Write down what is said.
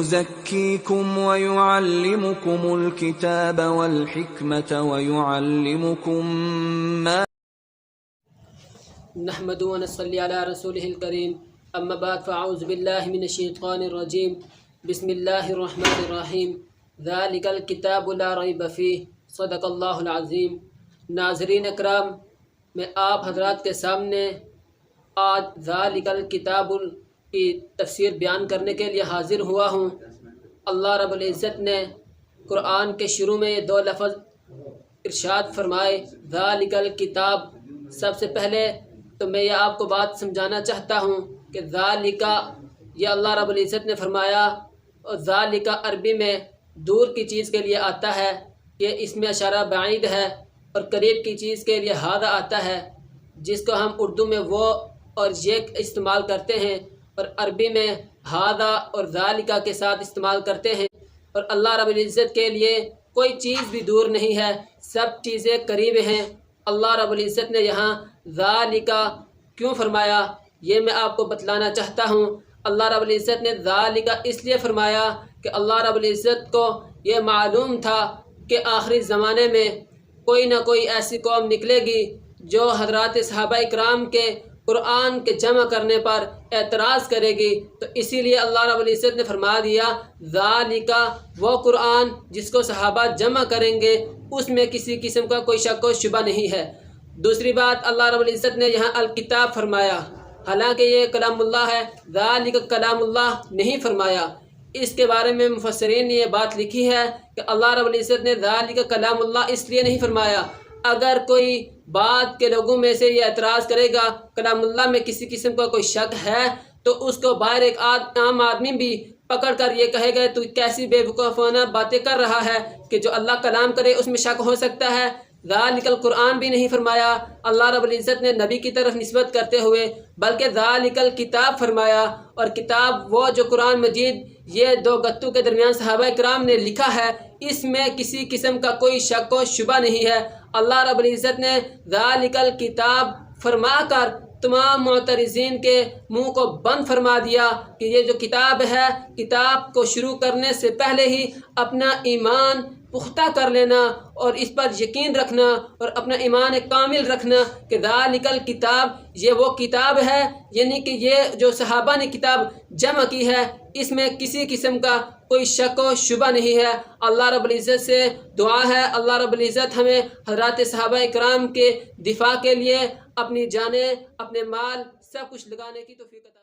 وَيُزَكِّيكُمْ وَيُعَلِّمُكُمُ الْكِتَابَ وَالْحِكْمَةَ وَيُعَلِّمُكُم مَّا نحمدُ ونصلي على رسوله الكريم اما بعد فاعوذ باللہ من الشیطان الرجیم بسم اللہ الرحمن الرحیم ذالک الکتاب لا ریب فیہ صدق اللہ العظیم۔ ناظرین اکرام، میں آپ حضرات کے سامنے آج ذالک الکتاب کی تفسیر بیان کرنے کے لیے حاضر ہوا ہوں۔ اللہ رب العزت نے قرآن کے شروع میں یہ دو لفظ ارشاد فرمائے، ذالک الکتاب۔ سب سے پہلے تو میں یہ آپ کو بات سمجھانا چاہتا ہوں کہ ذالکا یہ اللہ رب العزت نے فرمایا، اور ذالکا عربی میں دور کی چیز کے لیے آتا ہے، کہ اس میں اشارہ بعید ہے، اور قریب کی چیز کے لیے ھذا آتا ہے، جس کو ہم اردو میں وہ اور یہ استعمال کرتے ہیں، اور عربی میں ھذا اور ذالکا کے ساتھ استعمال کرتے ہیں۔ اور اللہ رب العزت کے لیے کوئی چیز بھی دور نہیں ہے، سب چیزیں قریب ہیں۔ اللہ رب العزت نے یہاں ذالکا کیوں فرمایا، یہ میں آپ کو بتلانا چاہتا ہوں۔ اللہ رب العزت نے ذالکا اس لیے فرمایا کہ اللہ رب العزت کو یہ معلوم تھا کہ آخری زمانے میں کوئی نہ کوئی ایسی قوم نکلے گی جو حضرات صحابہ اکرام کے قرآن کے جمع کرنے پر اعتراض کرے گی، تو اسی لیے اللہ رب العزت نے فرما دیا ذالکا وہ قرآن جس کو صحابہ جمع کریں گے، اس میں کسی قسم کا کوئی شک و شبہ نہیں ہے۔ دوسری بات، اللہ رب العزت نے یہاں الکتاب فرمایا، حالانکہ یہ کلام اللہ ہے، ذالک کلام اللہ نہیں فرمایا۔ اس کے بارے میں مفسرین نے یہ بات لکھی ہے کہ اللہ رب العزت نے ذالک کلام اللہ اس لیے نہیں فرمایا، اگر کوئی بات کے لوگوں میں سے یہ اعتراض کرے گا کلام اللہ میں کسی قسم کا کوئی شک ہے، تو اس کو باہر ایک عام آدمی بھی پکڑ کر یہ کہے گا تو کیسی بے وقوفانہ باتیں کر رہا ہے کہ جو اللہ کلام کرے اس میں شک ہو سکتا ہے۔ ذالک القرآن بھی نہیں فرمایا اللہ رب العزت نے نبی کی طرف نسبت کرتے ہوئے، بلکہ ذالک الکتاب فرمایا، اور کتاب وہ جو قرآن مجید یہ دو گتوں کے درمیان صحابہ کرام نے لکھا ہے، اس میں کسی قسم کا کوئی شک و شبہ نہیں ہے۔ اللہ رب العزت نے ذالک الکتاب فرما کر تمام معترضین کے منہ کو بند فرما دیا کہ یہ جو کتاب ہے، کتاب کو شروع کرنے سے پہلے ہی اپنا ایمان پختہ کر لینا اور اس پر یقین رکھنا اور اپنا ایمان کامل رکھنا کہ ذالک الکتاب یہ وہ کتاب ہے، یعنی کہ یہ جو صحابہ نے کتاب جمع کی ہے، اس میں کسی قسم کا کوئی شک و شبہ نہیں ہے۔ اللہ رب العزت سے دعا ہے اللہ رب العزت ہمیں حضرات صحابہ اکرام کے دفاع کے لیے اپنی جانیں، اپنے مال، سب کچھ لگانے کی توفیق عطا